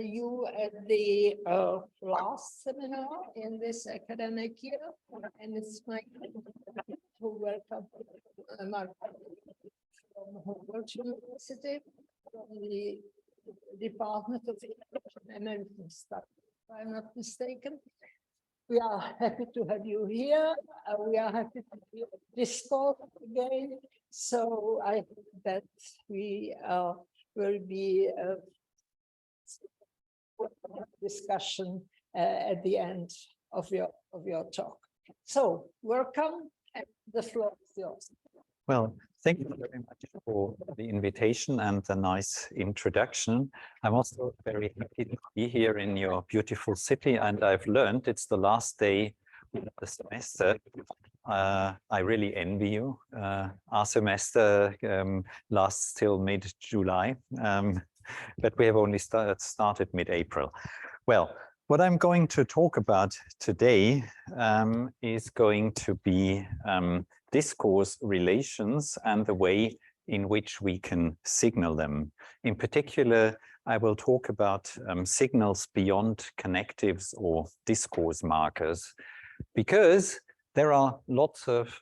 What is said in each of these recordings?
you at the last seminar in this academic year, and it's my pleasure to welcome Markus from Humboldt-Universität, from the Department of American Studies, if I'm not mistaken. We are happy to have you here. We are happy to be at Discourse again. So I hope that we will be discussion at the end of your talk. So welcome, and the floor is yours. Well, thank you very much for the invitation and the nice introduction. I'm also very happy to be here in your beautiful city, and I've learned it's the last day of the semester. I really envy you. Our semester lasts till mid-July, but we have only started mid-April. Well, what I'm going to talk about today is going to be discourse relations and the way in which we can signal them. In particular, I will talk about signals beyond connectives or discourse markers, because there are lots of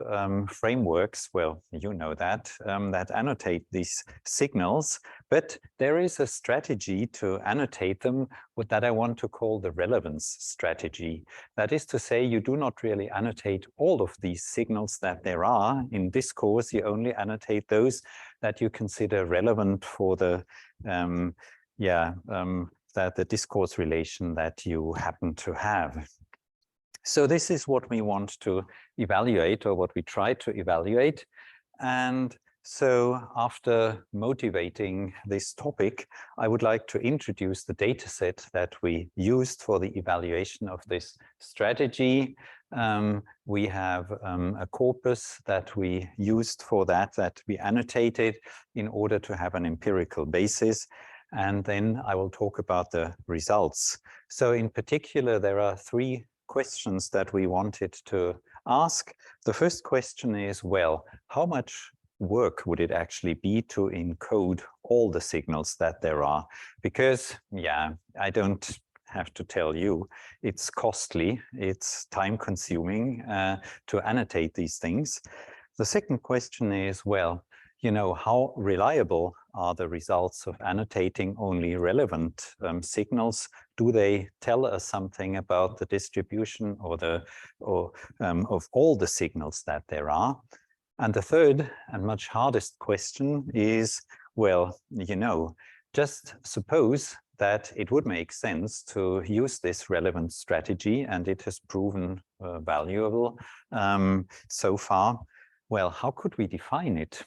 frameworks, well, you know that, that annotate these signals, but there is a strategy to annotate them, what that I want to call the relevance strategy. That is to say, you do not really annotate all of these signals that there are in discourse, you only annotate those that you consider relevant for the, the discourse relation that you happen to have. So this is what we want to evaluate, or what we try to evaluate. And so after motivating this topic, I would like to introduce the data set that we used for the evaluation of this strategy. We have a corpus that we used for that we annotated in order to have an empirical basis. And then I will talk about the results. So in particular, there are three questions that we wanted to ask. The first question is, well, how much work would it actually be to encode all the signals that there are? Because, yeah, I don't have to tell you, it's costly, it's time consuming to annotate these things. The second question is, well, you know, how reliable are the results of annotating only relevant signals? Do they tell us something about the distribution of all the signals that there are? And the third and much hardest question is, well, you know, just suppose that it would make sense to use this relevance strategy, and it has proven valuable so far. Well, how could we define it?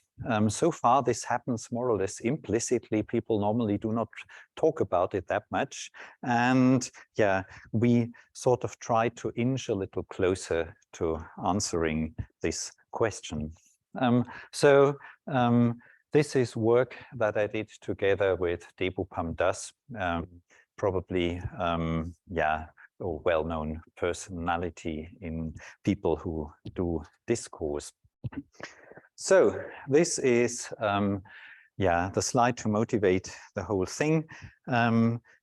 So far, this happens more or less implicitly. People normally do not talk about it that much. And yeah, we sort of try to inch a little closer to answering this question. This is work that I did together with Debupam Das, probably, a well-known personality in people who do discourse. So this is, the slide to motivate the whole thing.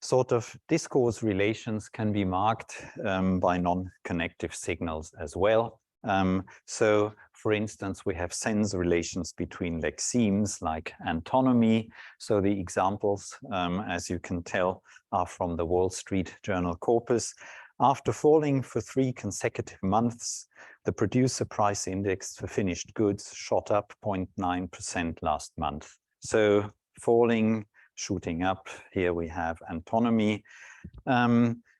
Sort of discourse relations can be marked by non-connective signals as well. So, for instance, we have sense relations between lexemes like antonymy. So the examples, as you can tell, are from the Wall Street Journal corpus. After falling for 3 consecutive months, the producer price index for finished goods shot up 0.9% last month. So falling, shooting up, here we have antonymy.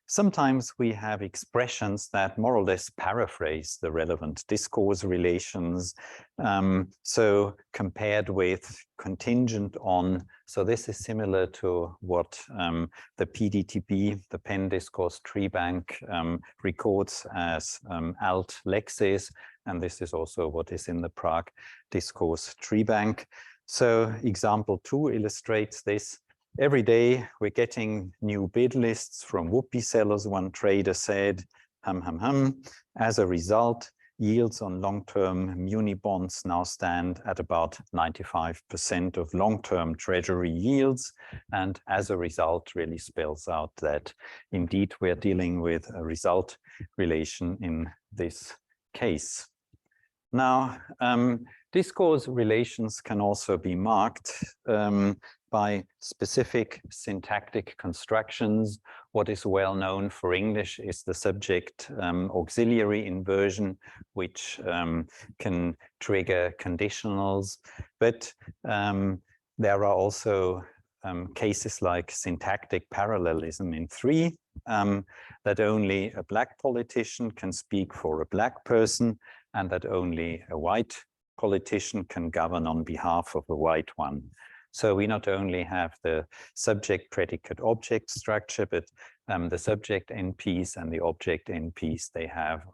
Sometimes we have expressions that more or less paraphrase the relevant discourse relations. So compared with contingent on, so this is similar to what the PDTB, the Penn Discourse Treebank, records as alt lexes, and this is also what is in the Prague Discourse Treebank. So example 2 illustrates this. Every day we're getting new bid lists from whoopee sellers, one trader said, As a result, yields on long-term muni bonds now stand at about 95% of long-term treasury yields. And as a result, really spells out that indeed we're dealing with a result relation in this case. Now, discourse relations can also be marked by specific syntactic constructions. What is well known for English is the subject auxiliary inversion, which can trigger conditionals. But there are also cases like syntactic parallelism in 3, that only a black politician can speak for a black person, and that only a white politician can govern on behalf of a white one. So we not only have the subject predicate object structure, but the subject NPs and the object NPs, they have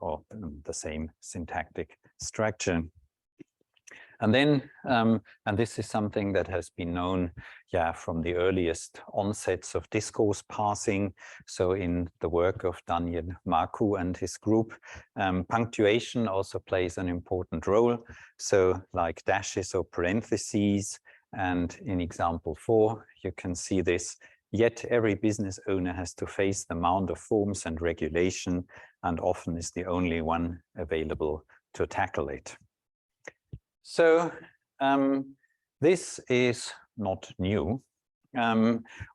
the same syntactic structure. And then, and this is something that has been known, from the earliest onsets of discourse parsing. So in the work of Daniel Marku and his group, punctuation also plays an important role. So like dashes or parentheses, and in example 4, you can see this. Yet every business owner has to face the mound of forms and regulation, and often is the only one available to tackle it. So this is not new.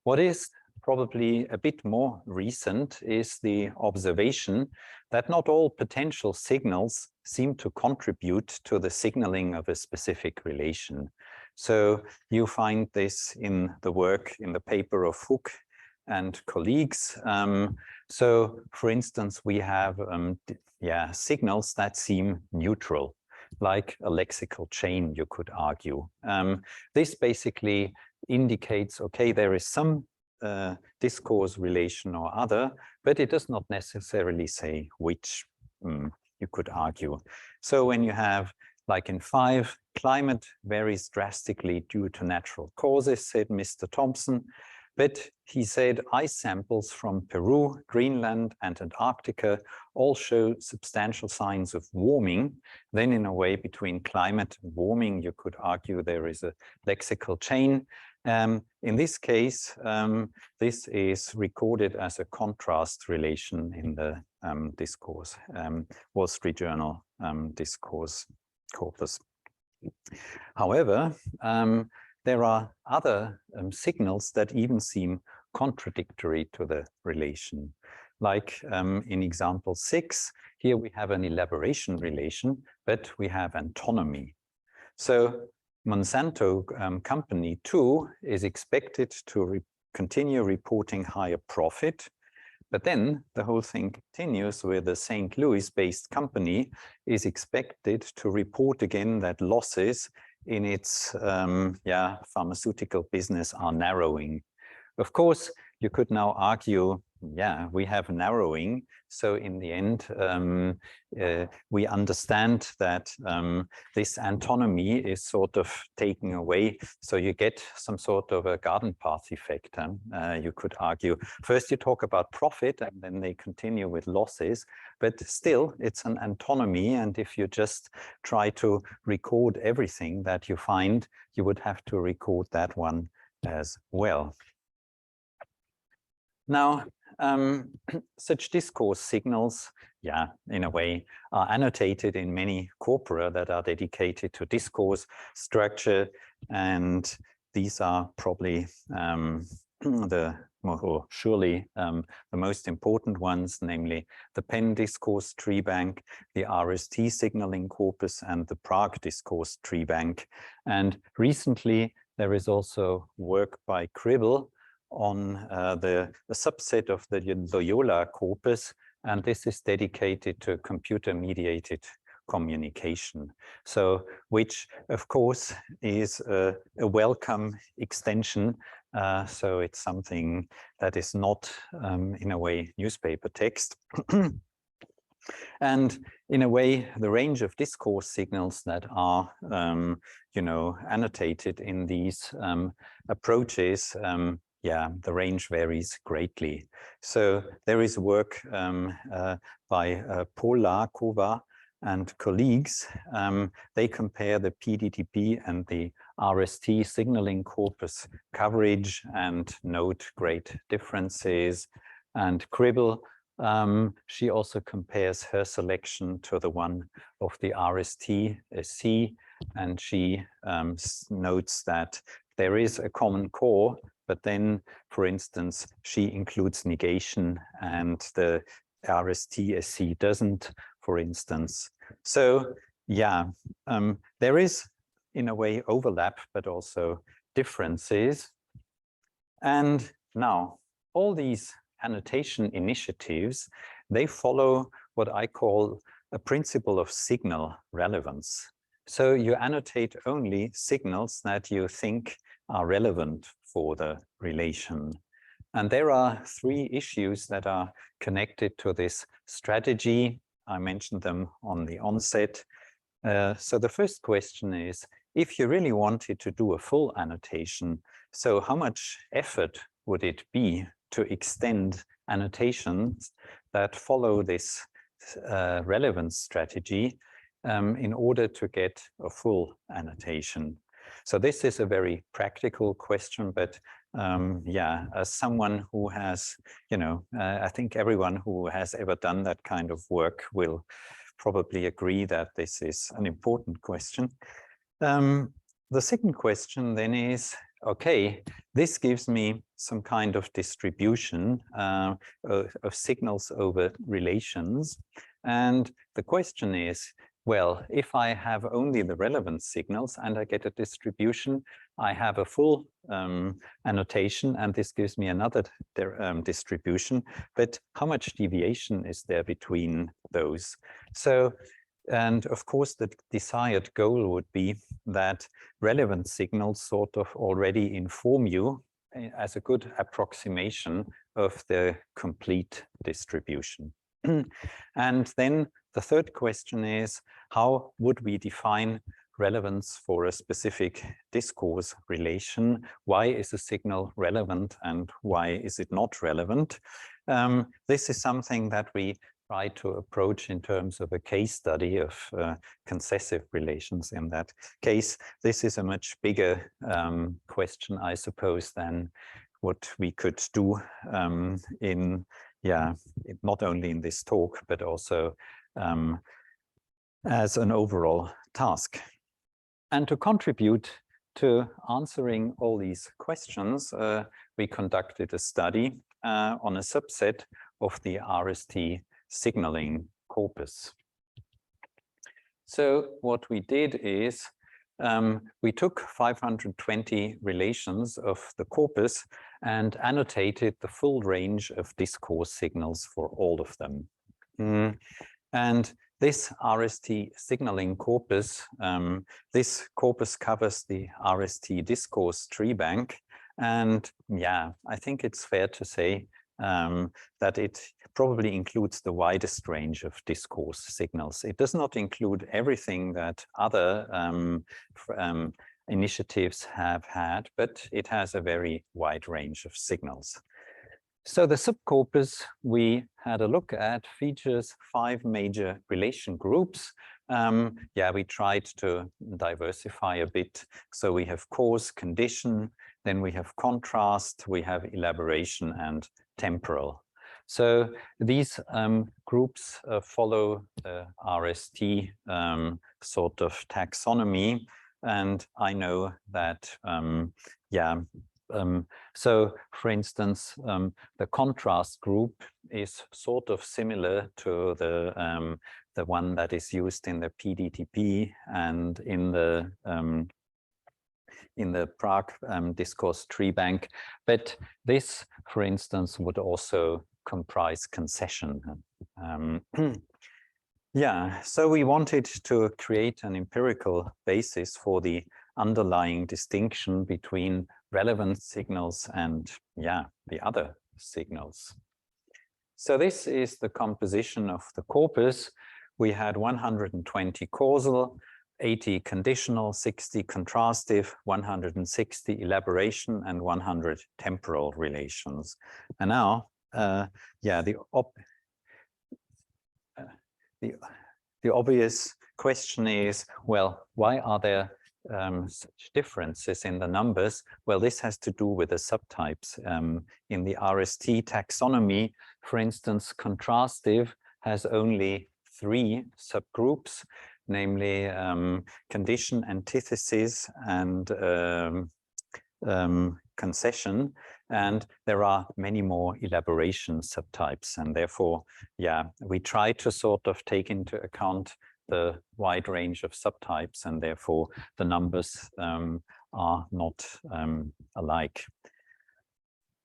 What is probably a bit more recent is the observation that not all potential signals seem to contribute to the signaling of a specific relation. So you find this in the work in the paper of Hoek and colleagues. So for instance, we have signals that seem neutral, like a lexical chain, you could argue. This basically indicates, okay, there is some discourse relation or other, but it does not necessarily say which, you could argue. So when you have, like in 5, climate varies drastically due to natural causes, said Mr. Thompson. But he said ice samples from Peru, Greenland, and Antarctica all show substantial signs of warming. Then in a way between climate and warming, you could argue there is a lexical chain. In this case, this is recorded as a contrast relation in the discourse, Wall Street Journal discourse corpus. However, there are other signals that even seem contradictory to the relation. Like in example 6, here we have an elaboration relation, but we have antonymy. So Monsanto company 2 is expected to continue reporting higher profit, but then the whole thing continues with the St. Louis-based company is expected to report again that losses in its pharmaceutical business are narrowing. Of course, you could now argue, we have narrowing. So in the end, we understand that this antonymy is sort of taken away. So you get some sort of a garden path effect. You could argue, first you talk about profit and then they continue with losses, but still it's an antonymy. And if you just try to record everything that you find, you would have to record that one as well. Now, such discourse signals, in a way, are annotated in many corpora that are dedicated to discourse structure, and these are probably surely the most important ones, namely the Penn Discourse Treebank, the RST Signalling Corpus, and the Prague Discourse Treebank. And recently, there is also work by Crible on the subset of the Loyola corpus, and this is dedicated to computer-mediated communication. So, which of course is a welcome extension. So it's something that is not, in a way, newspaper text. And in a way, the range of discourse signals that are, annotated in these approaches, the range varies greatly. So there is work by Poláková and colleagues, they compare the PDTP and the RST signaling corpus coverage and note great differences. And Crible, she also compares her selection to the one of the RST-SC, and she notes that there is a common core, but then, for instance, she includes negation and the RST-SC doesn't, for instance. So yeah, there is in a way overlap, but also differences. And now all these annotation initiatives, they follow what I call a principle of signal relevance. So you annotate only signals that you think are relevant for the relation. And there are three issues that are connected to this strategy. I mentioned them on the onset. So the first question is, if you really wanted to do a full annotation, so how much effort would it be to extend annotations that follow this relevance strategy in order to get a full annotation? So this is a very practical question, but yeah, as someone who has, I think everyone who has ever done that kind of work will probably agree that this is an important question. The second question then is, okay, this gives me some kind of distribution of signals over relations. And the question is, well, if I have only the relevant signals and I get a distribution, I have a full annotation, and this gives me another distribution. But how much deviation is there between those? So, and of course, the desired goal would be that relevant signals sort of already inform you as a good approximation of the complete distribution. And then the third question is, how would we define relevance for a specific discourse relation? Why is a signal relevant and why is it not relevant? This is something that we try to approach in terms of a case study of concessive relations. In that case, this is a much bigger question, I suppose, than what we could do in, not only in this talk, but also as an overall task. And to contribute to answering all these questions, we conducted a study on a subset of the RST signaling corpus. So what we did is we took 520 relations of the corpus and annotated the full range of discourse signals for all of them. And this RST signaling corpus, this corpus covers the RST Discourse Treebank. And yeah, I think it's fair to say that it probably includes the widest range of discourse signals. It does not include everything that other initiatives have had, but it has a very wide range of signals. So the subcorpus we had a look at features 5 major relation groups. We tried to diversify a bit. So we have cause, condition, then we have contrast, we have elaboration and temporal. So these groups follow the RST sort of taxonomy. And I know that, so for instance, the contrast group is sort of similar to the one that is used in the PDTP and in the Prague Discourse Treebank. But this, for instance, would also comprise concession. So we wanted to create an empirical basis for the underlying distinction between relevant signals and the other signals. So this is the composition of the corpus. We had 120 causal, 80 conditional, 60 contrastive, 160 elaboration, and 100 temporal relations. And now, the the obvious question is, well, why are there such differences in the numbers? Well, this has to do with the subtypes. In the RST taxonomy, for instance, contrastive has only 3 subgroups, namely condition, antithesis, and concession, and there are many more elaboration subtypes, and therefore, yeah, we try to sort of take into account the wide range of subtypes, and therefore the numbers are not alike.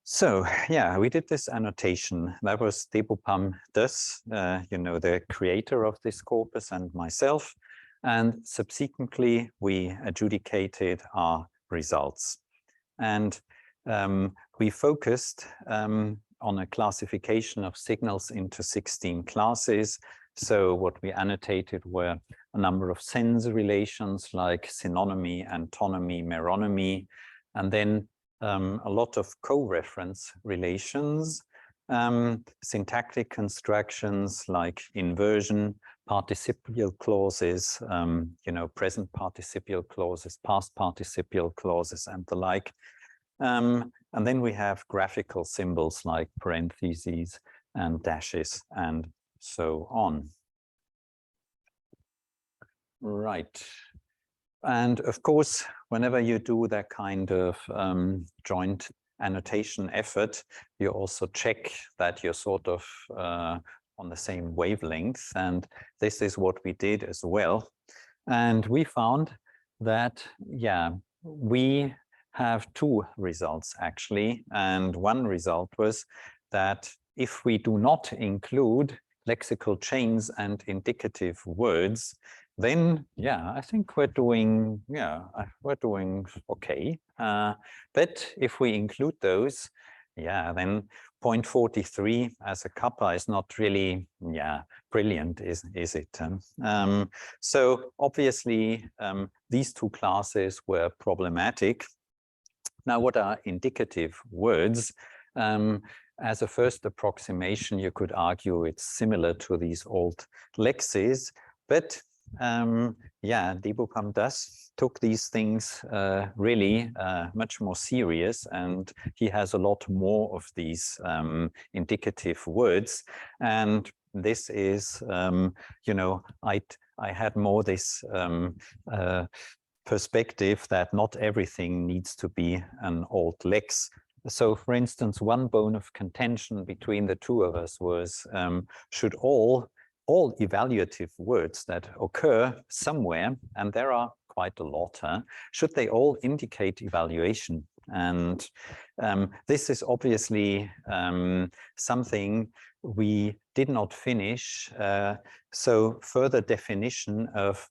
So yeah, we did this annotation. That was Debupam Dus, you know, the creator of this corpus, and myself, and subsequently we adjudicated our results. And we focused on a classification of signals into 16 classes. So what we annotated were a number of sense relations like synonymy, antonymy, meronymy, and then a lot of co-reference relations, syntactic constructions like inversion, participial clauses, you know, present participial clauses, past participial clauses, and the like. And then we have graphical symbols like parentheses and dashes and so on. Right. And of course, whenever you do that kind of joint annotation effort, you also check that you're sort of on the same wavelength. And this is what we did as well. And we found that, yeah, we have 2 results actually. And one result was that if we do not include lexical chains and indicative words, then yeah, I think we're doing okay. But if we include those, yeah, then 0.43 as a kappa is not really, yeah, brilliant, is it? So obviously these 2 classes were problematic. Now, what are indicative words? As a first approximation, you could argue it's similar to these old lexes, but yeah, Debupam Dus took these things really much more serious, and he has a lot more of these indicative words. And this is, you know, I had more this perspective that not everything needs to be an old lex. So, for instance, one bone of contention between the 2 of us was, should all evaluative words that occur somewhere, and there are quite a lot, should they all indicate evaluation? And this is obviously something we did not finish. So further definition of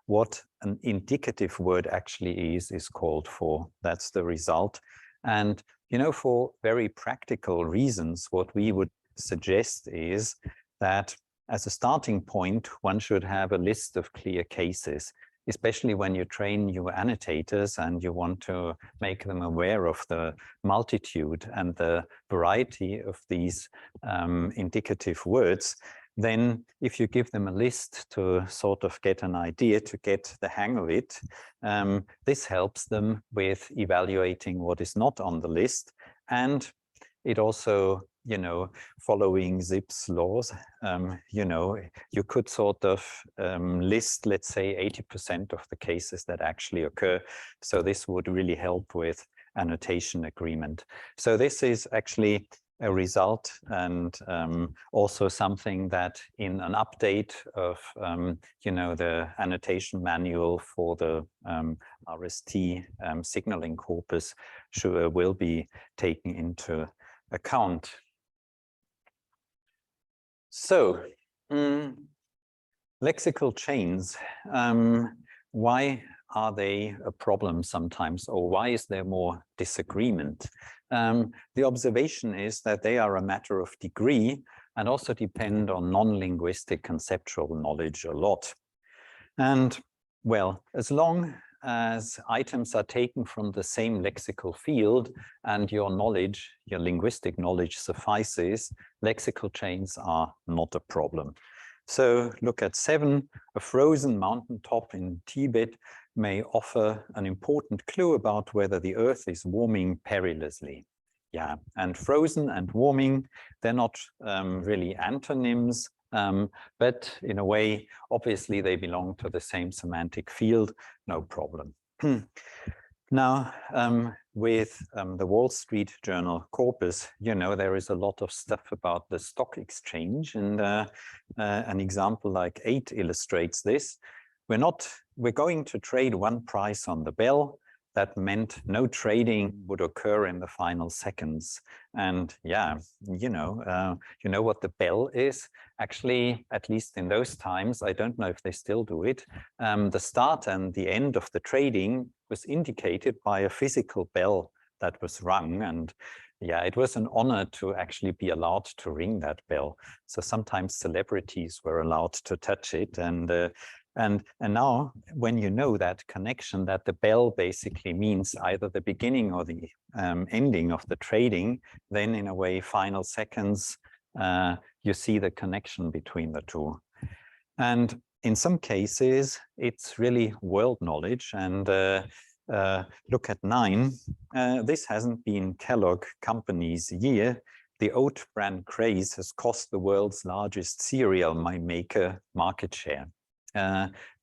what an indicative word actually is called for. That's the result. And, you know, for very practical reasons, what we would suggest is that as a starting point, one should have a list of clear cases, especially when you train new annotators and you want to make them aware of the multitude and the variety of these indicative words. Then if you give them a list to sort of get an idea, to get the hang of it, this helps them with evaluating what is not on the list. And it also, you know, following Zipf's laws, you know, you could sort of list, let's say, 80% of the cases that actually occur. So this would really help with annotation agreement. So this is actually a result, and also something that in an update of you know, the annotation manual for the RST signaling corpus will be taken into account. So lexical chains, why are they a problem sometimes, or why is there more disagreement? The observation is that they are a matter of degree and also depend on non-linguistic conceptual knowledge a lot. And well, as long as items are taken from the same lexical field and your knowledge, your linguistic knowledge suffices, lexical chains are not a problem. So look at 7. A frozen mountaintop in Tibet may offer an important clue about whether the Earth is warming perilously. Yeah, and frozen and warming, they're not really antonyms, but in a way, obviously they belong to the same semantic field, no problem. Now, with the Wall Street Journal corpus, you know, there is a lot of stuff about the stock exchange, and an example like 8 illustrates this. We're going to trade one price on the bell. That meant no trading would occur in the final seconds. And yeah, you know what the bell is? Actually, at least in those times, I don't know if they still do it, the start and the end of the trading was indicated by a physical bell that was rung. And yeah, it was an honor to actually be allowed to ring that bell. So sometimes celebrities were allowed to touch it. And now, when you know that connection, that the bell basically means either the beginning or the ending of the trading, then in a way, final seconds, you see the connection between the two. And in some cases, it's really world knowledge. And look at 9. This hasn't been Kellogg Company's year. The oat bran craze has cost the world's largest cereal maker market share.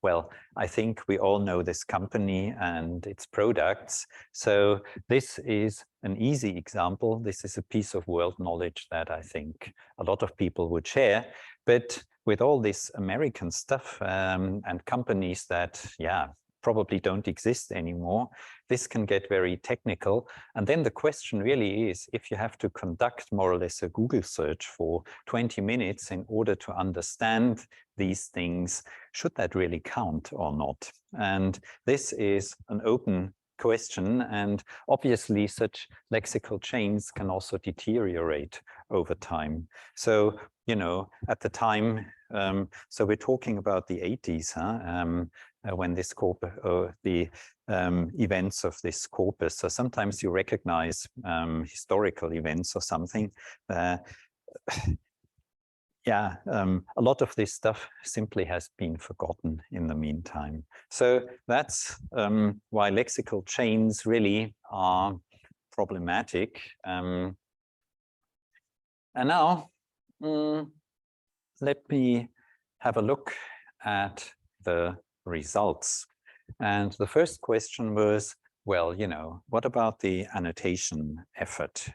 Well, I think we all know this company and its products. So this is an easy example. This is a piece of world knowledge that I think a lot of people would share. But with all this American stuff and companies that, yeah, probably don't exist anymore, this can get very technical. And then the question really is, if you have to conduct more or less a Google search for 20 minutes in order to understand these things, should that really count or not? And this is an open question, and obviously such lexical chains can also deteriorate over time. So, you know, at the time, so we're talking about the 80s, huh? When this corpus, the events of this corpus. So sometimes you recognize historical events or something. Yeah, a lot of this stuff simply has been forgotten in the meantime. So that's why lexical chains really are problematic. And now, let me have a look at the results. And the first question was, well, you know, what about the annotation effort?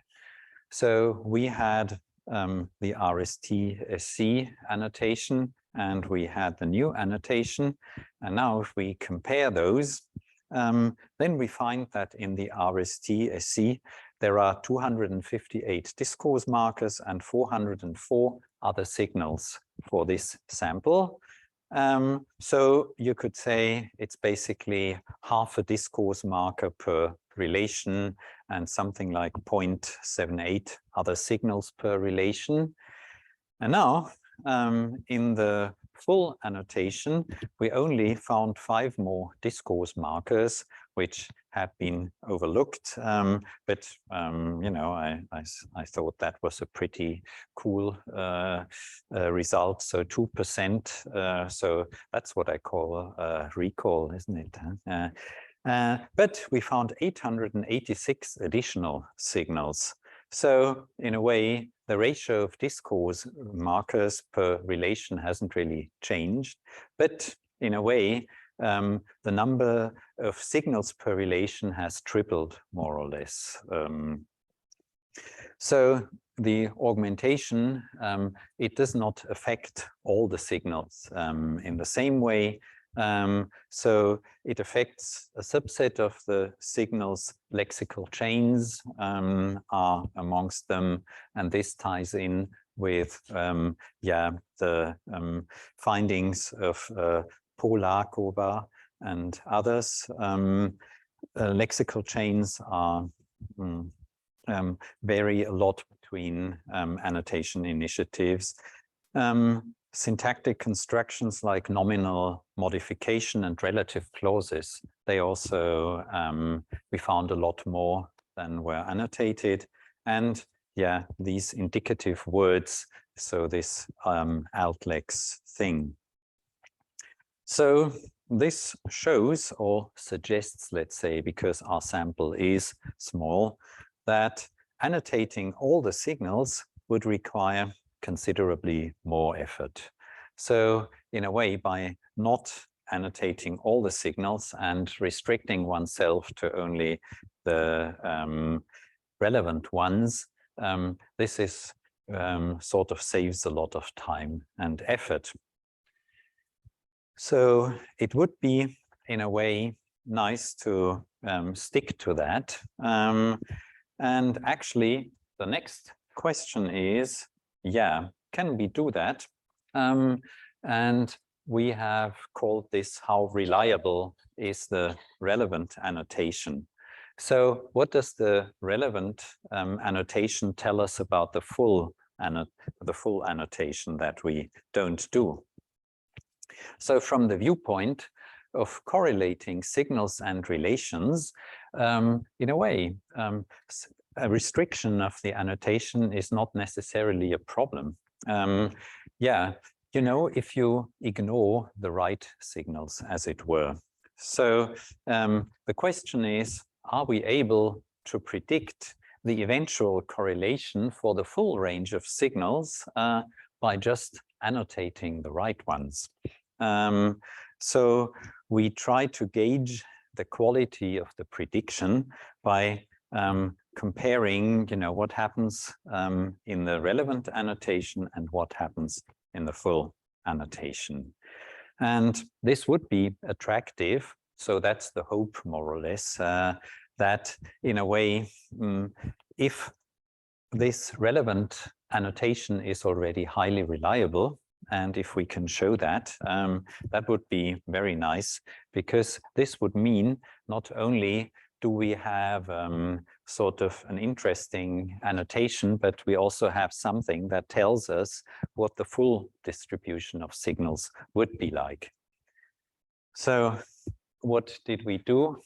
So we had the RST annotation, and we had the new annotation. And now if we compare those, then we find that in the RST there are 258 discourse markers and 404 other signals for this sample. So you could say it's basically half a discourse marker per relation and something like 0.78 other signals per relation. And now in the full annotation, we only found 5 more discourse markers, which had been overlooked. But you know, I thought that was a pretty cool result. So 2%. So that's what I call recall, isn't it? But we found 886 additional signals. So in a way, the ratio of discourse markers per relation hasn't really changed. But in a way, the number of signals per relation has tripled, more or less. So the augmentation, it does not affect all the signals in the same way. So it affects a subset of the signals. Lexical chains are amongst them, and this ties in with the findings of Poláková and others. Lexical chains are vary a lot between annotation initiatives. Syntactic constructions like nominal modification and relative clauses, they also, we found a lot more than were annotated. And yeah, these indicative words so this altlex thing. So this shows or suggests, let's say, because our sample is small, that annotating all the signals would require considerably more effort. So in a way, by not annotating all the signals and restricting oneself to only the relevant ones, this is sort of saves a lot of time and effort. So it would be, in a way, nice to stick to that. And actually, the next question is, yeah, can we do that? And we have called this how reliable is the relevant annotation. So what does the relevant annotation tell us about the full annotation that we don't do? So from the viewpoint of correlating signals and relations, in a way, a restriction of the annotation is not necessarily a problem. Yeah, you know, if you ignore the right signals, as it were. So the question is, are we able to predict the eventual correlation for the full range of signals by just annotating the right ones? So we try to gauge the quality of the prediction by comparing, you know, what happens in the relevant annotation and what happens in the full annotation. And this would be attractive. So that's the hope, more or less, that in a way, if this relevant annotation is already highly reliable, and if we can show that, that would be very nice, because this would mean not only do we have sort of an interesting annotation, but we also have something that tells us what the full distribution of signals would be like. So what did we do?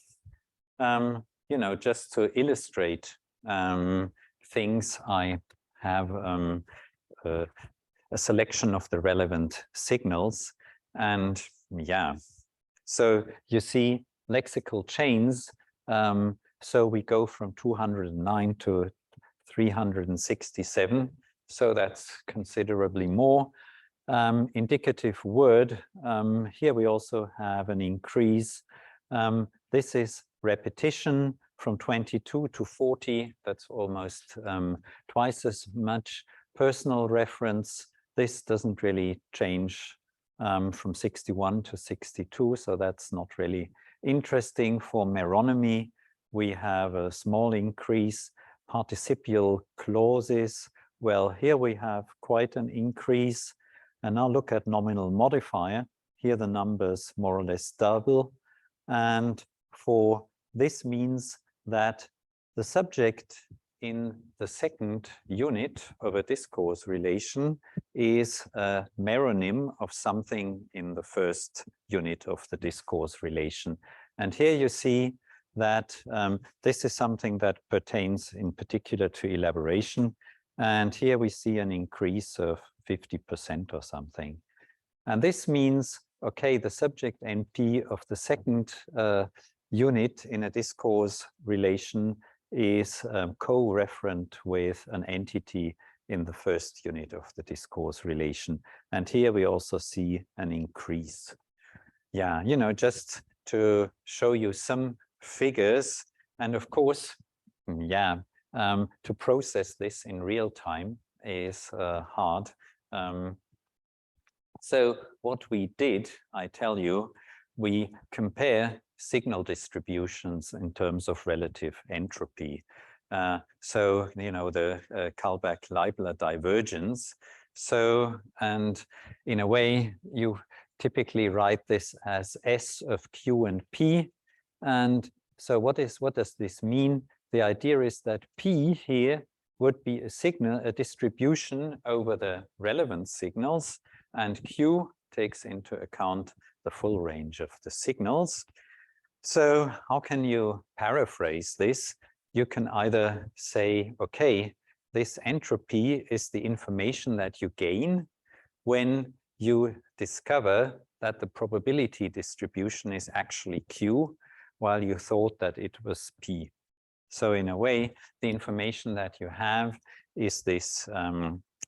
You know, just to illustrate things, I have a selection of the relevant signals. And yeah, so you see lexical chains. So we go from 209 to 367. So that's considerably more. Indicative word, here we also have an increase. This is repetition from 22 to 40. That's almost twice as much. Personal reference, this doesn't really change from 61 to 62, so that's not really interesting. For meronymy, we have a small increase. Participial clauses, well, here we have quite an increase. And now look at nominal modifier. Here the numbers more or less double. And for this means that the subject in the second unit of a discourse relation is a meronym of something in the first unit of the discourse relation. And here you see that this is something that pertains in particular to elaboration. And here we see an increase of 50% or something. And this means, okay, the subject NP of the second unit in a discourse relation is co-referent with an entity in the first unit of the discourse relation. And here we also see an increase. Yeah, you know, just to show you some figures. And of course, yeah, to process this in real time is hard. So what we did, I tell you, we compare signal distributions in terms of relative entropy. So, you know, the Kalbach-Leibler divergence. So, and in a way, you typically write this as S of Q and P. And so what does this mean? The idea is that P here would be a signal, a distribution over the relevant signals, and Q takes into account the full range of the signals. So how can you paraphrase this? You can either say, okay, this entropy is the information that you gain when you discover that the probability distribution is actually Q, while you thought that it was P. So in a way, the information that you have is this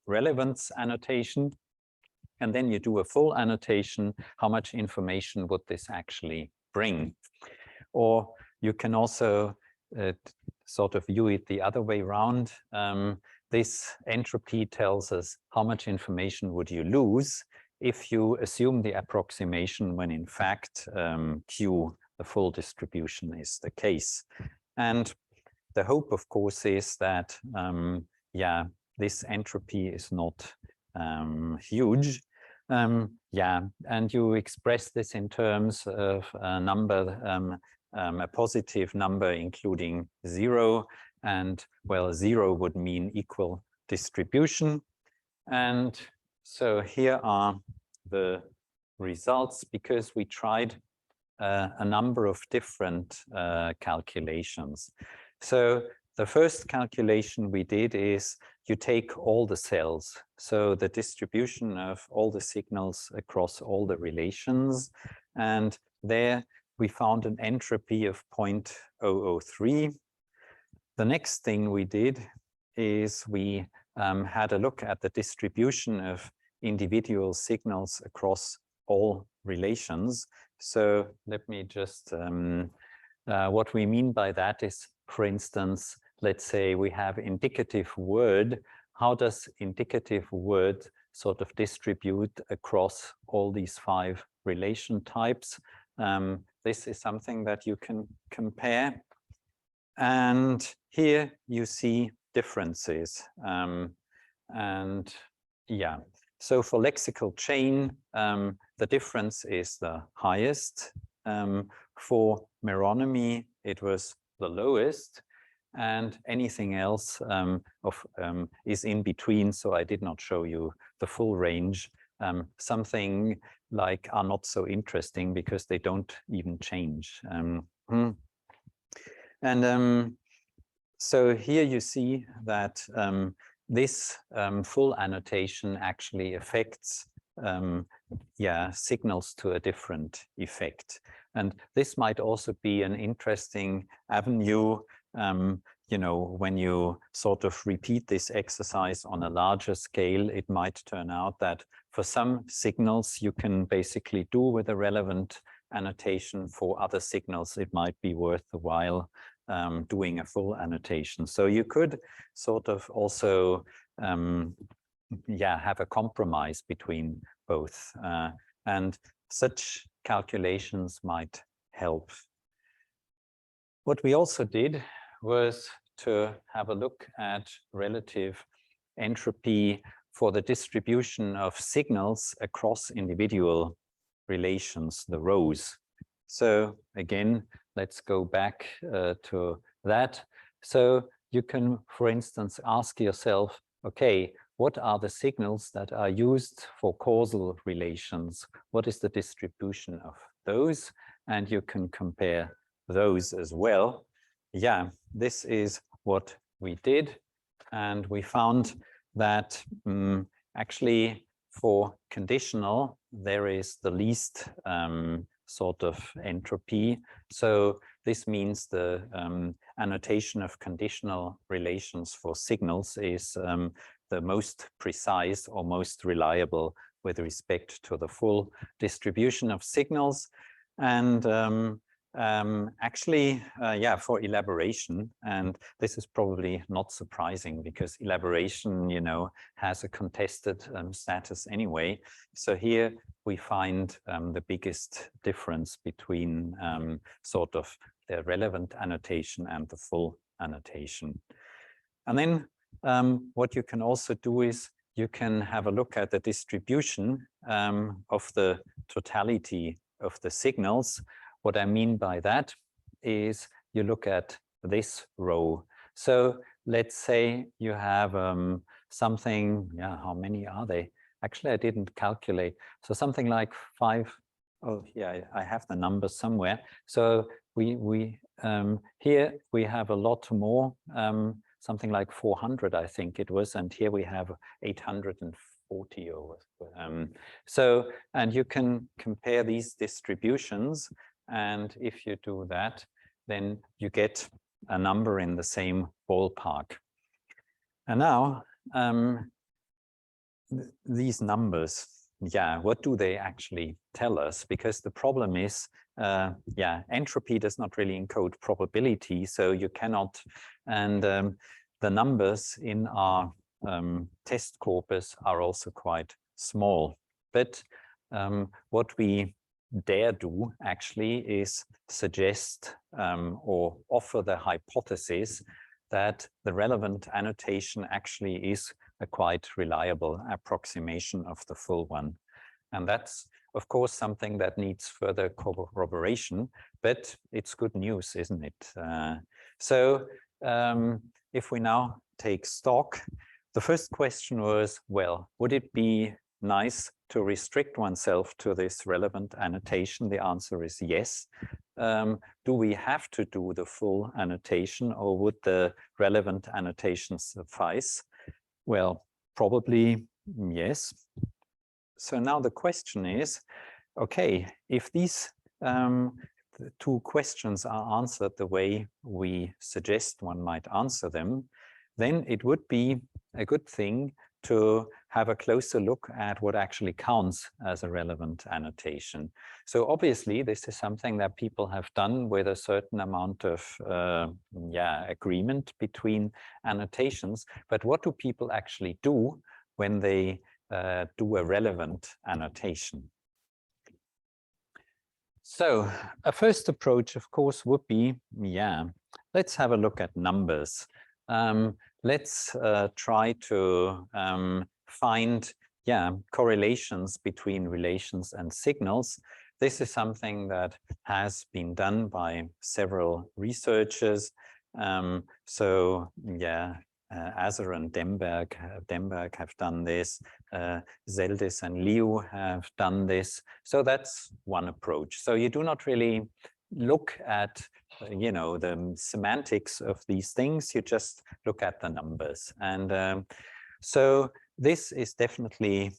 relevance annotation. And then you do a full annotation. How much information would this actually bring? Or you can also sort of view it the other way around. This entropy tells us how much information would you lose if you assume the approximation when in fact Q, the full distribution, is the case. And the hope, of course, is that yeah, this entropy is not huge. Yeah, and you express this in terms of a number, a positive number including 0, and well, 0 would mean equal distribution. And so here are the results, because we tried a number of different calculations. So the first calculation we did is you take all the cells, so the distribution of all the signals across all the relations, and there we found an entropy of 0.003. The next thing we did is we had a look at the distribution of individual signals across all relations. So let me just, what we mean by that is, for instance, let's say we have indicative word. How does indicative word sort of distribute across all these 5 relation types? This is something that you can compare. And here you see differences. And yeah, so for lexical chain, the difference is the highest. For meronymy, it was the lowest, and anything else is in between, so I did not show you the full range. Something like are not so interesting because they don't even change. So here you see that this full annotation actually affects yeah, signals to a different effect. And this might also be an interesting avenue, you know, when you sort of repeat this exercise on a larger scale, it might turn out that for some signals you can basically do with a relevant annotation. For other signals, it might be worth the while doing a full annotation. So you could sort of also yeah, have a compromise between both, and such calculations might help. What we also did was to have a look at relative entropy for the distribution of signals across individual relations, the rows. So again, let's go back to that. So you can, for instance, ask yourself, okay, what are the signals that are used for causal relations? What is the distribution of those? And you can compare those as well. Yeah, this is what we did. And we found that actually for conditional, there is the least sort of entropy. So this means the annotation of conditional relations for signals is the most precise or most reliable with respect to the full distribution of signals. And actually, yeah, for elaboration, and this is probably not surprising because elaboration, you know, has a contested status anyway. So here we find the biggest difference between sort of the relevant annotation and the full annotation. And then what you can also do is you can have a look at the distribution of the totality of the signals. What I mean by that is you look at this row. So let's say you have something, yeah, how many are they? Actually, I didn't calculate. So something like 5. Oh, yeah, I have the numbers somewhere. So we here we have a lot more something like 400, I think it was, and here we have 840 or so, and you can compare these distributions, and if you do that, then you get a number in the same ballpark. And now these numbers, yeah, what do they actually tell us? Because the problem is, yeah, entropy does not really encode probability, so you cannot, and the numbers in our test corpus are also quite small. But what we dare do actually is suggest or offer the hypothesis that the relevant annotation actually is a quite reliable approximation of the full one. And that's, of course, something that needs further corroboration, but it's good news, isn't it? So if we now take stock, the first question was, well, would it be nice to restrict oneself to this relevant annotation? The answer is yes. Do we have to do the full annotation, or would the relevant annotation suffice? Well, probably yes. So now the question is, okay, if these the two questions are answered the way we suggest one might answer them, then it would be a good thing to have a closer look at what actually counts as a relevant annotation. So obviously, this is something that people have done with a certain amount of agreement between annotations. But what do people actually do when they do a relevant annotation? So a first approach, of course, would be, let's have a look at numbers. Let's try to find, correlations between relations and signals. This is something that has been done by several researchers. Azar and Demberg have done this. Zeldes and Liu have done this. So that's one approach. So you do not really look at the semantics of these things, you just look at the numbers. And so this is definitely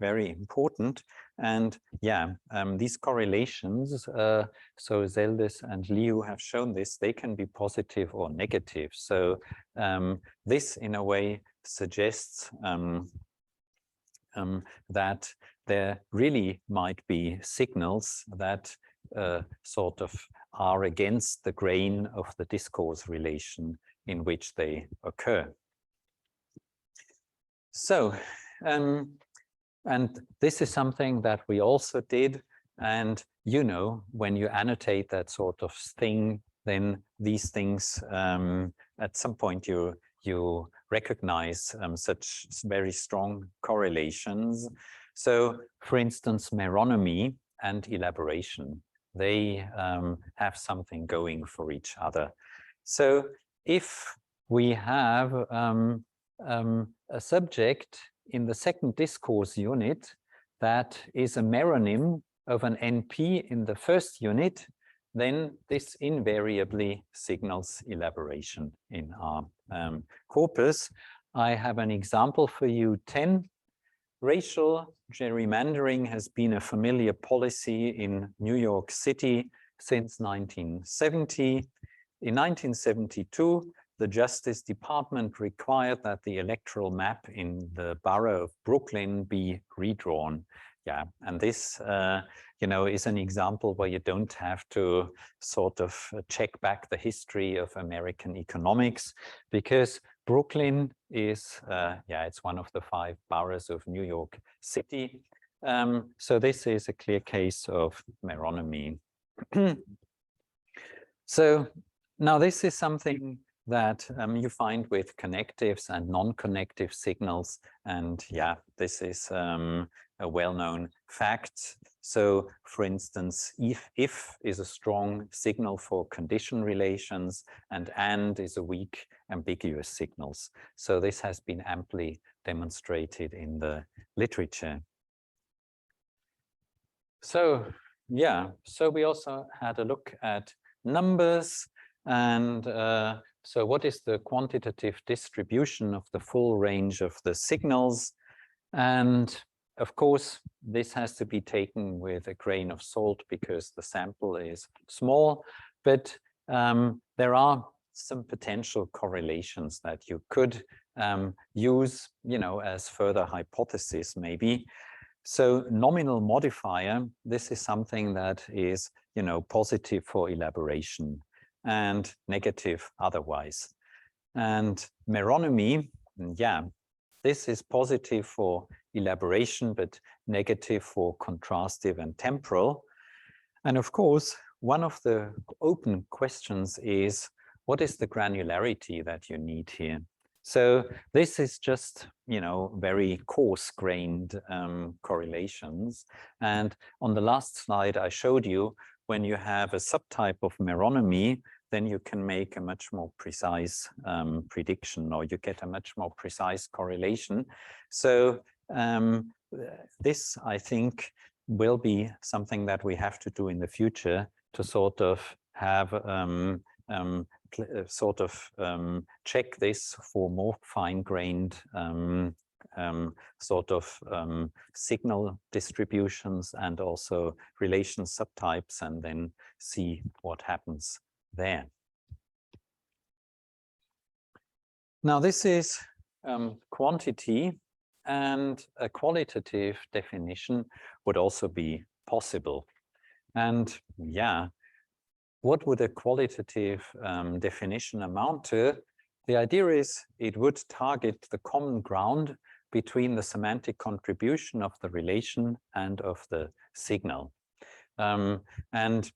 very important. And these correlations, so Zeldes and Liu have shown this, they can be positive or negative. So this in a way suggests that there really might be signals that sort of are against the grain of the discourse relation in which they occur. So, and this is something that we also did. And, when you annotate that sort of thing, then these things, at some point you recognize such very strong correlations. So, for instance, meronymy and elaboration, they have something going for each other. So if we have a subject in the second discourse unit that is a meronym of an NP in the first unit, then this invariably signals elaboration in our corpus. I have an example for you, 10. Racial gerrymandering has been a familiar policy in New York City since 1970. In 1972, the Justice Department required that the electoral map in the borough of Brooklyn be redrawn. And this, is an example where you don't have to sort of check back the history of American economics, because Brooklyn is, it's one of the 5 boroughs of New York City. So this is a clear case of meronymy. So now this is something that you find with connectives and non-connective signals. And this is a well-known fact. So for instance, if is a strong signal for condition relations, and is a weak ambiguous signals. So this has been amply demonstrated in the literature. So so we also had a look at numbers, and So what is the quantitative distribution of the full range of the signals? And of course, this has to be taken with a grain of salt because the sample is small, but there are some potential correlations that you could use, as further hypothesis maybe. So nominal modifier, this is something that is, positive for elaboration and negative otherwise. And meronymy, yeah, this is positive for elaboration, but negative for contrastive and temporal. And of course, one of the open questions is, what is the granularity that you need here? So this is just, very coarse-grained correlations. And on the last slide, I showed you when you have a subtype of meronymy, then you can make a much more precise prediction, or you get a much more precise correlation. So this, I think, will be something that we have to do in the future to sort of have check this for more fine-grained signal distributions and also relation subtypes, and then see what happens there. Now this is quantity, and a qualitative definition would also be possible. And yeah, what would a qualitative definition amount to? The idea is it would target the common ground between the semantic contribution of the relation and of the signal. And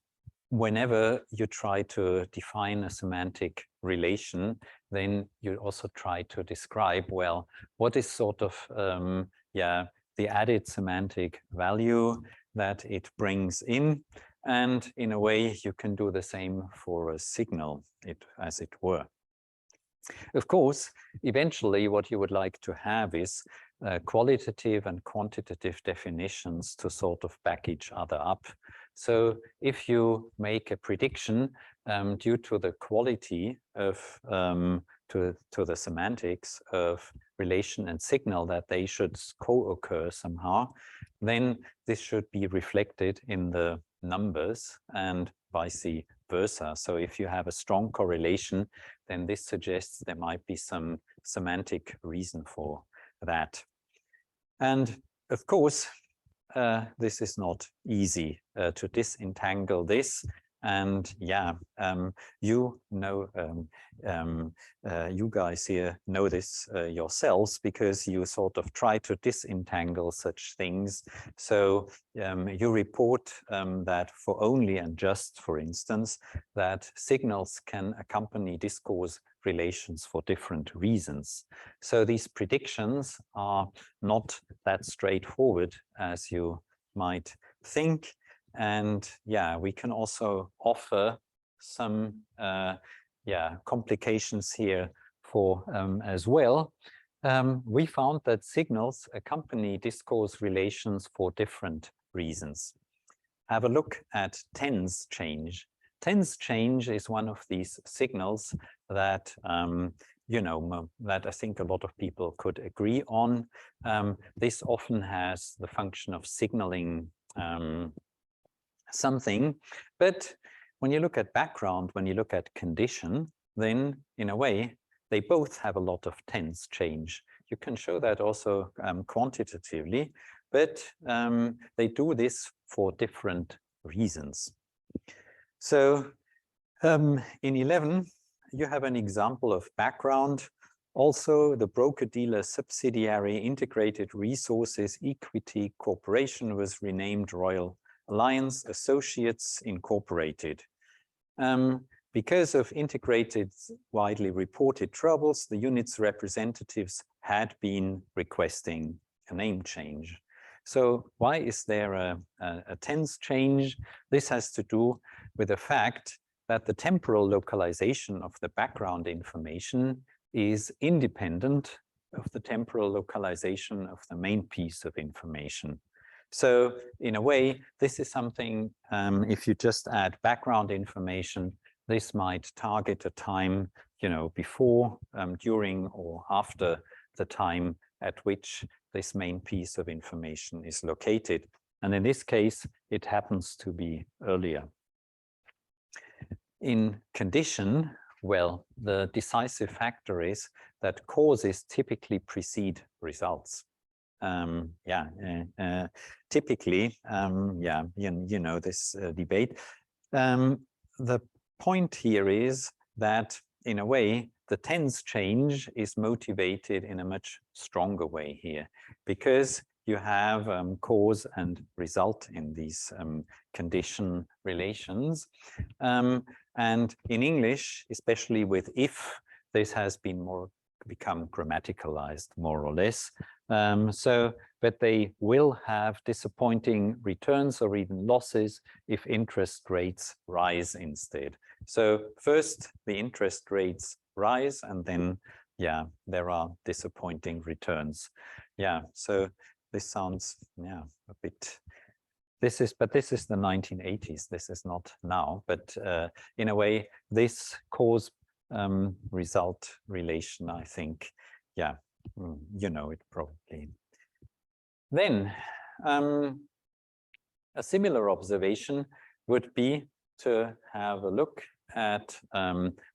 whenever you try to define a semantic relation, then you also try to describe, well, what is sort of the added semantic value that it brings in. And in a way, you can do the same for a signal, as it were. Of course, eventually what you would like to have is qualitative and quantitative definitions to sort of back each other up. So if you make a prediction due to the quality of to the semantics of relation and signal that they should co-occur somehow, then this should be reflected in the numbers and vice versa. So if you have a strong correlation, then this suggests there might be some semantic reason for that. And of course, this is not easy to disentangle this. And yeah, you guys here know this yourselves, because you sort of try to disentangle such things. So you report that for only and just, for instance, that signals can accompany discourse relations for different reasons. So these predictions are not that straightforward as you might think. And yeah, we can also offer some complications here for as well. We found that signals accompany discourse relations for different reasons. Have a look at tense change. Tense change is one of these signals that that I think a lot of people could agree on. This often has the function of signaling something, but when you look at background, when you look at condition, then in a way they both have a lot of tense change. You can show that also quantitatively, but they do this for different reasons. So in 11 you have an example of background. Also, the broker-dealer subsidiary Integrated Resources Equity Corporation was renamed Royal Alliance Associates Incorporated. Because of Integrated's widely reported troubles, the unit's representatives had been requesting a name change. So why is there a tense change? This has to do with the fact that the temporal localization of the background information is independent of the temporal localization of the main piece of information. So in a way, this is something, if you just add background information, this might target a time, you know, before, during, or after the time at which this main piece of information is located. And in this case, it happens to be earlier. In condition, well, the decisive factor is that causes typically precede results. Typically, you know this debate. The point here is that, in a way, the tense change is motivated in a much stronger way here, because you have cause and result in these condition relations. And in English, especially with if, this has been become grammaticalized, more or less. But they will have disappointing returns or even losses if interest rates rise instead. So first the interest rates rise, and then, yeah, there are disappointing returns. Yeah, so this sounds, yeah, a bit, this is the 1980s, this is not now, but in a way, this cause result relation, I think, yeah, you know it probably. Then a similar observation would be to have a look at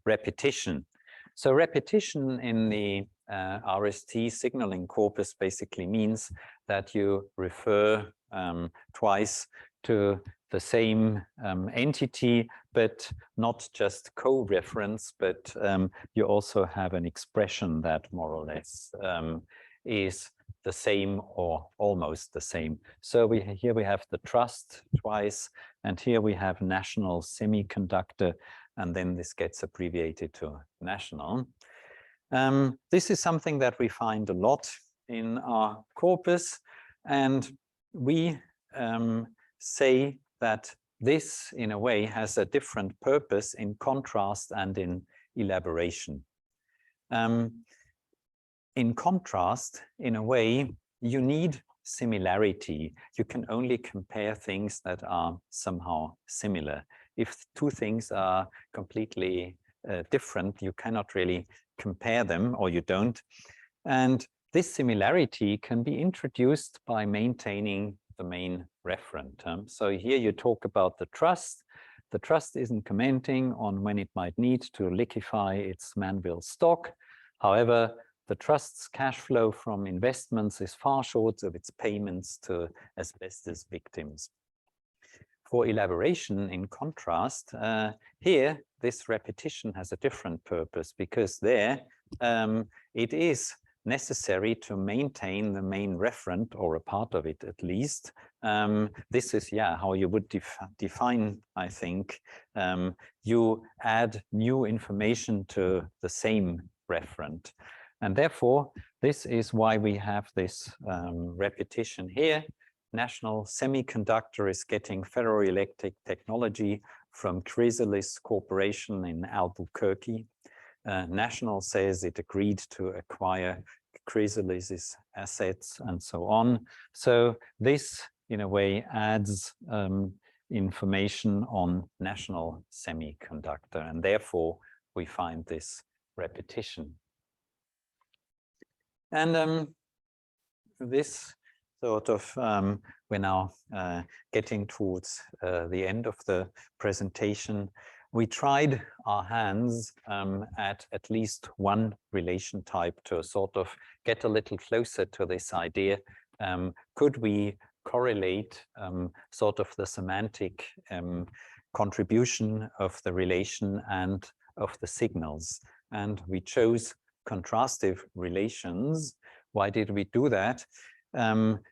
repetition. So repetition in the RST signaling corpus basically means that you refer twice to the same entity, but not just co-reference, but you also have an expression that more or less is the same or almost the same. So here we have the trust twice, and here we have national semiconductor, and then this gets abbreviated to national. This is something that we find a lot in our corpus, and we say that this, in a way, has a different purpose in contrast and in elaboration. In contrast, in a way, you need similarity. You can only compare things that are somehow similar. If two things are completely different, you cannot really compare them, or you don't. And this similarity can be introduced by maintaining the main referent. So here you talk about the trust. The trust isn't commenting on when it might need to liquefy its Manville stock. However, the trust's cash flow from investments is far short of its payments to asbestos victims. For elaboration, in contrast, here this repetition has a different purpose, because there it is necessary to maintain the main referent, or a part of it at least. This is, yeah, how you would define, I think. You add new information to the same referent. And therefore, this is why we have this repetition here. National Semiconductor is getting ferroelectric technology from Crible Corporation in Albuquerque. National says it agreed to acquire Crible's assets and so on. So this, in a way, adds information on National Semiconductor, and therefore we find this repetition. And this sort of, we're now getting towards the end of the presentation. We tried our hands at least one relation type to sort of get a little closer to this idea. Could we correlate sort of the semantic contribution of the relation and of the signals? And we chose contrastive relations. Why did we do that?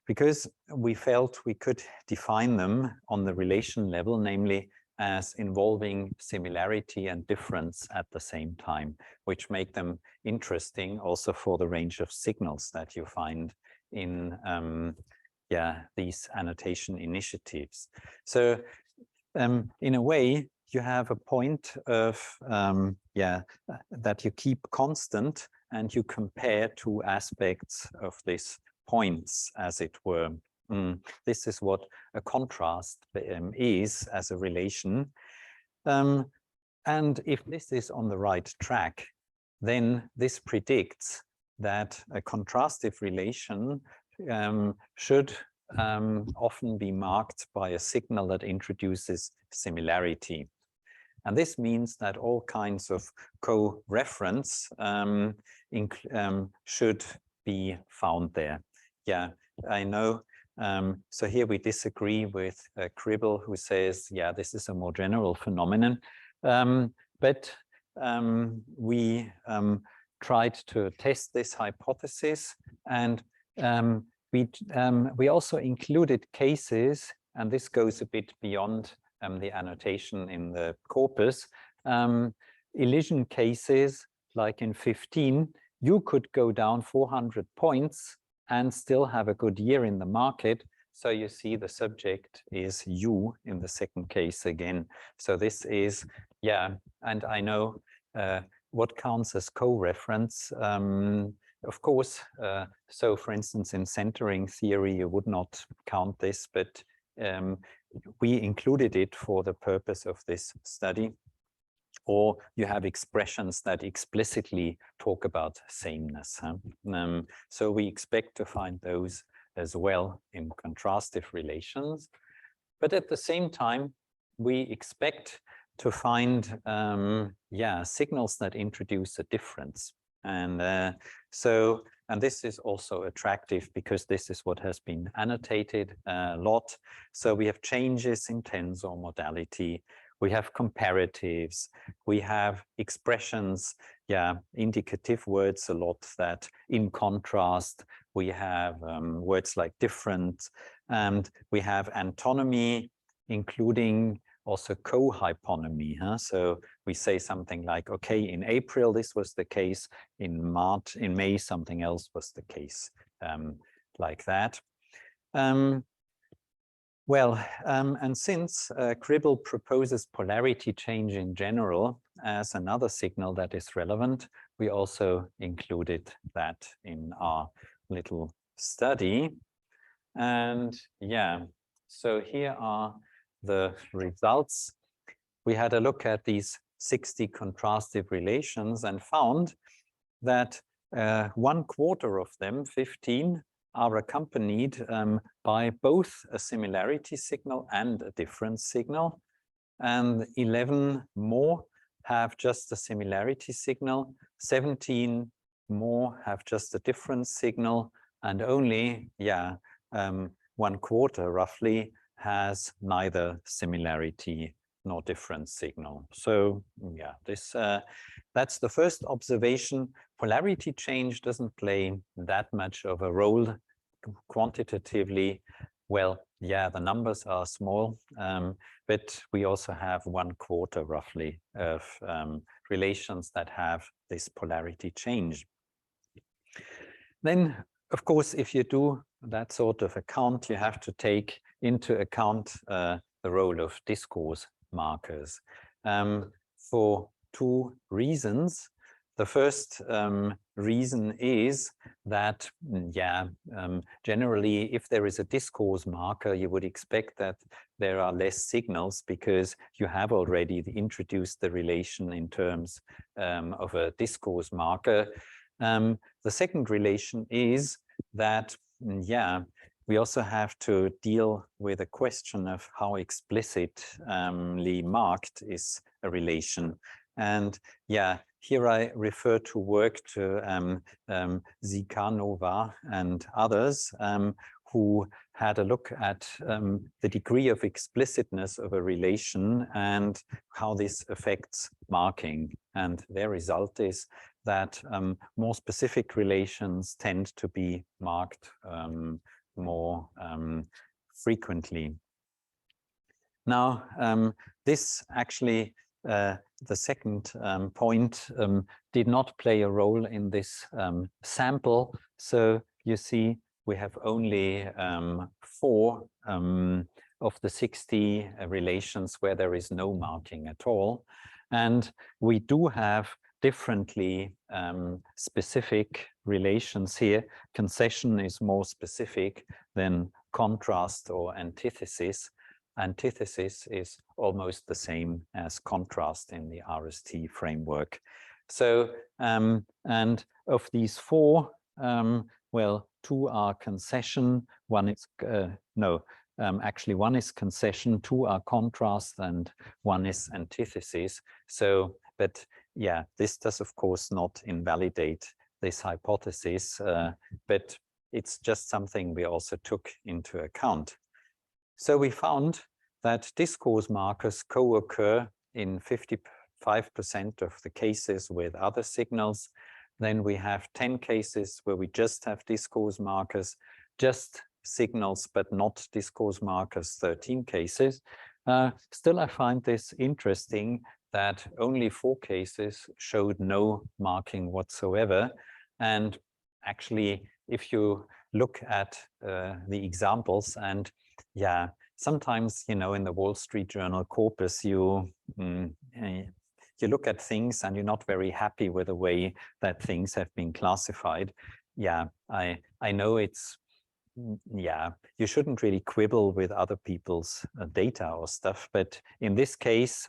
Because we felt we could define them on the relation level, namely as involving similarity and difference at the same time, which make them interesting also for the range of signals that you find in these annotation initiatives. So in a way, you have a point of that you keep constant, and you compare two aspects of this points, as it were. This is what a contrast is as a relation. And if this is on the right track, then this predicts that a contrastive relation should often be marked by a signal that introduces similarity. And this means that all kinds of co-reference should be found there. Yeah, I know. So here we disagree with Crible, who says, yeah, this is a more general phenomenon. But we tried to test this hypothesis, and we also included cases, and this goes a bit beyond the annotation in the corpus. Elision cases, like in 15, you could go down 400 points and still have a good year in the market. So you see the subject is you in the second case again. So this is, yeah, and I know what counts as co-reference. Of course, so for instance, in centering theory, you would not count this, but we included it for the purpose of this study. Or you have expressions that explicitly talk about sameness. Huh? So we expect to find those as well in contrastive relations. But at the same time, we expect to find signals that introduce a difference. And and this is also attractive because this is what has been annotated a lot. So we have changes in tense or modality. We have comparatives. We have expressions, indicative words a lot that in contrast. We have words like different. And we have antonymy, including also co-hyponymy. Huh? So we say something like, okay, in April, this was the case. In May, something else was the case, like that. And since Crible proposes polarity change in general as another signal that is relevant, we also included that in our little study. And so here are the results. We had a look at these 60 contrastive relations and found that 1/4 of them, 15, are accompanied by both a similarity signal and a difference signal. And 11 more have just a similarity signal, 17 more have just a difference signal, and only 1/4 roughly has neither similarity nor difference signal. So that's the first observation. Polarity change doesn't play that much of a role quantitatively. Well, the numbers are small, but we also have 1/4 roughly of relations that have this polarity change. Then, of course, if you do that sort of account, you have to take into account the role of discourse markers for two reasons. The first reason is that, generally, if there is a discourse marker, you would expect that there are less signals because you have already introduced the relation in terms of a discourse marker. The second relation is that, we also have to deal with a question of how explicitly marked is a relation. And here I refer to work to Zikanova and others who had a look at the degree of explicitness of a relation and how this affects marking. And their result is that more specific relations tend to be marked more frequently. Now, this actually, the second point, did not play a role in this sample. So you see, we have only 4 of the 60 relations where there is no marking at all. And we do have differently specific relations here. Concession is more specific than contrast or antithesis. Antithesis is almost the same as contrast in the RST framework. So, and of these four, well, two are concession, one is, actually one is concession, two are contrast, and one is antithesis. So, but yeah, this does of course not invalidate this hypothesis, but it's just something we also took into account. So we found that discourse markers co-occur in 55% of the cases with other signals. Then we have 10 cases where we just have discourse markers, just signals, but not discourse markers, 13 cases. Still, I find this interesting that only 4 cases showed no marking whatsoever. And actually, if you look at the examples, and yeah, sometimes, you know, in the Wall Street Journal corpus, you look at things and you're not very happy with the way that things have been classified. Yeah, I know it's, yeah, you shouldn't really quibble with other people's data or stuff, but in this case,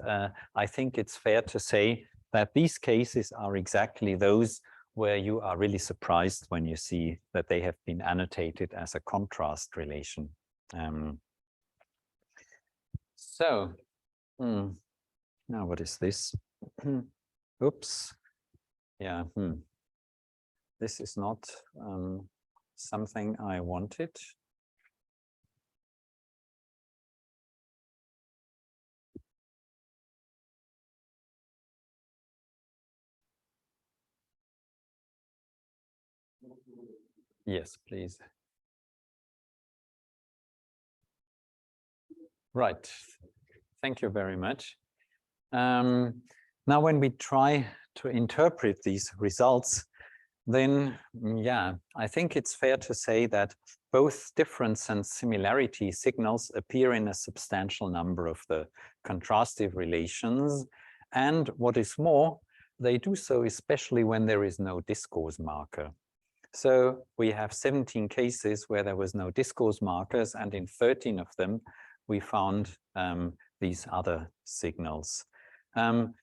I think it's fair to say that these cases are exactly those where you are really surprised when you see that they have been annotated as a contrast relation. So, now what is this? Oops. Yeah. This is not something I wanted. Yes, please. Right. Thank you very much. Now, when we try to interpret these results, then, yeah, I think it's fair to say that both difference and similarity signals appear in a substantial number of the contrastive relations. And what is more, they do so especially when there is no discourse marker. So we have 17 cases where there was no discourse markers, and in 13 of them, we found these other signals.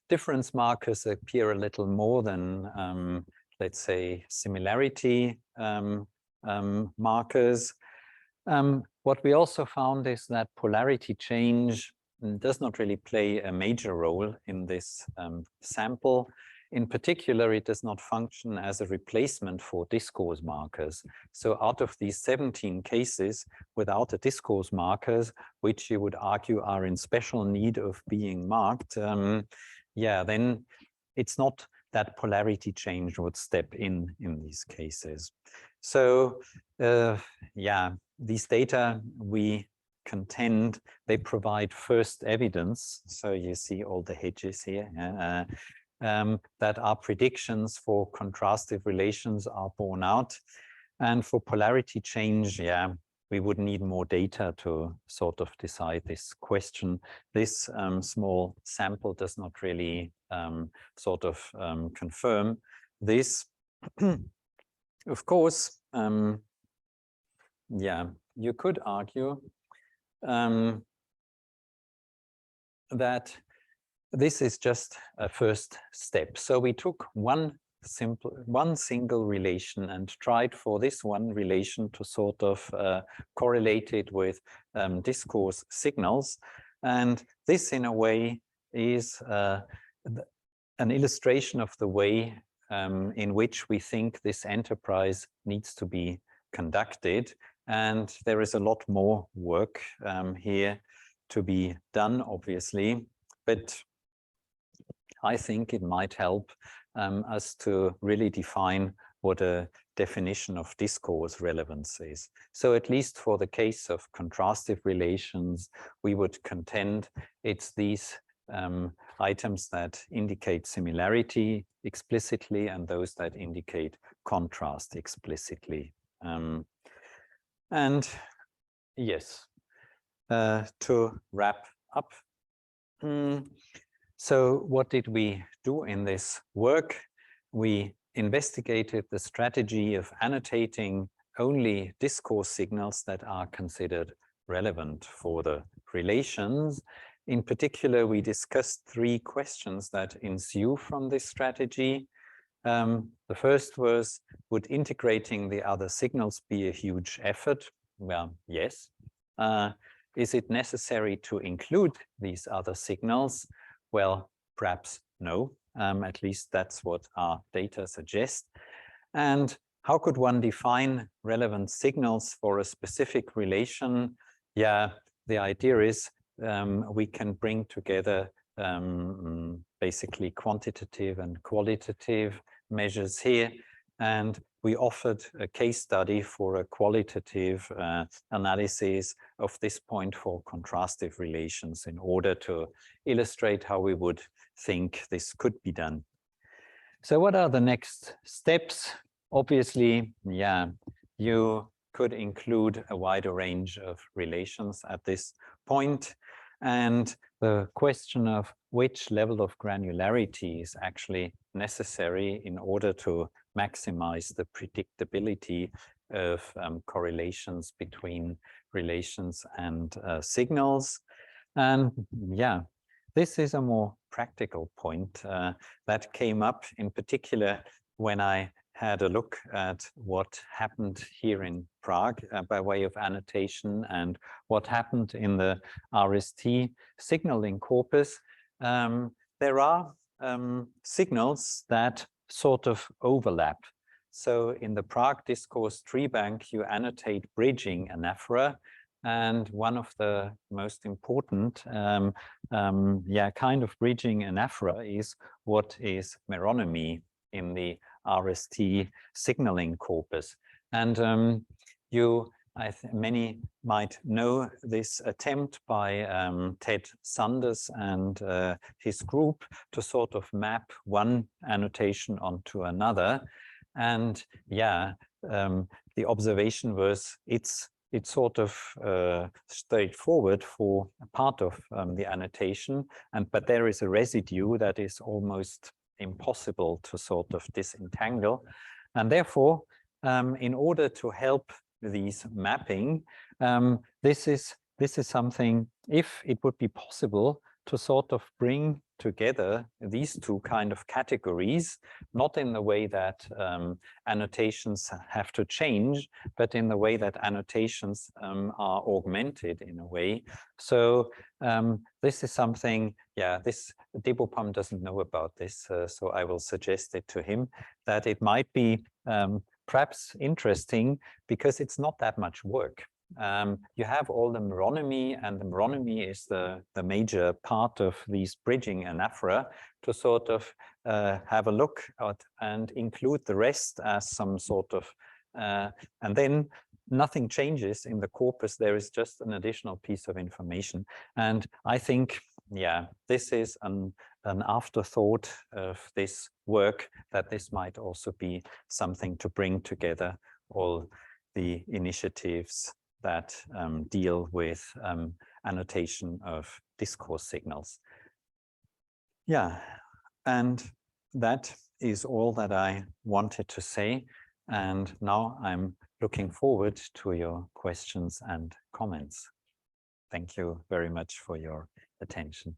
Difference markers appear a little more than, let's say, similarity markers. What we also found is that polarity change does not really play a major role in this sample. In particular, it does not function as a replacement for discourse markers. So out of these 17 cases without the discourse markers, which you would argue are in special need of being marked, yeah, then it's not that polarity change would step in these cases. So yeah, these data we contend they provide first evidence. So you see all the hedges here. That our predictions for contrastive relations are borne out. And for polarity change, yeah, we would need more data to sort of decide this question. This small sample does not really sort of confirm this. Of course, yeah, you could argue that this is just a first step. So we took one single relation and tried for this one relation to sort of correlate it with discourse signals. And this, in a way, is an illustration of the way in which we think this enterprise needs to be conducted. And there is a lot more work here to be done, obviously, but I think it might help us to really define what a definition of discourse relevance is. So at least for the case of contrastive relations, we would contend it's these items that indicate similarity explicitly and those that indicate contrast explicitly. And yes, to wrap up, so what did we do in this work? We investigated the strategy of annotating only discourse signals that are considered relevant for the relations. in particular, we discussed 3 questions that ensue from this strategy. The first was, would integrating the other signals be a huge effort? Well, yes. Is it necessary to include these other signals? Well, perhaps no. At least that's what our data suggest. And how could one define relevant signals for a specific relation? Yeah, the idea is we can bring together basically quantitative and qualitative measures here. And we offered a case study for a qualitative analysis of this point for contrastive relations in order to illustrate how we would think this could be done. So what are the next steps? Obviously, yeah, you could include a wider range of relations at this point. And the question of which level of granularity is actually necessary in order to maximize the predictability of correlations between relations and signals. And yeah, this is a more practical point that came up in particular when I had a look at what happened here in Prague by way of annotation and what happened in the RST Signalling Corpus. There are signals that sort of overlap. So in the Prague Discourse Treebank, you annotate bridging anaphora, and one of the most important kind of bridging anaphora is what is meronymy in the RST Signalling Corpus. And many might know this attempt by Ted Sanders and his group to sort of map one annotation onto another. And yeah, the observation was it's sort of straightforward for a part of the annotation, but there is a residue that is almost impossible to sort of disentangle. And therefore, in order to help these mapping, this is something, if it would be possible to sort of bring together these 2 kind of categories, not in the way that annotations have to change, but in the way that annotations are augmented in a way. So this is something, yeah, Debopam doesn't know about this, so I will suggest it to him, that it might be perhaps interesting because it's not that much work. You have all the meronymy, and the meronymy is the major part of these bridging anaphora, to sort of have a look at and include the rest as some sort of, and then nothing changes in the corpus. There is just an additional piece of information. And I think, yeah, this is an afterthought of this work, that this might also be something to bring together all the initiatives that deal with annotation of discourse signals. Yeah, and that is all that I wanted to say. And now I'm looking forward to your questions and comments. Thank you very much for your attention.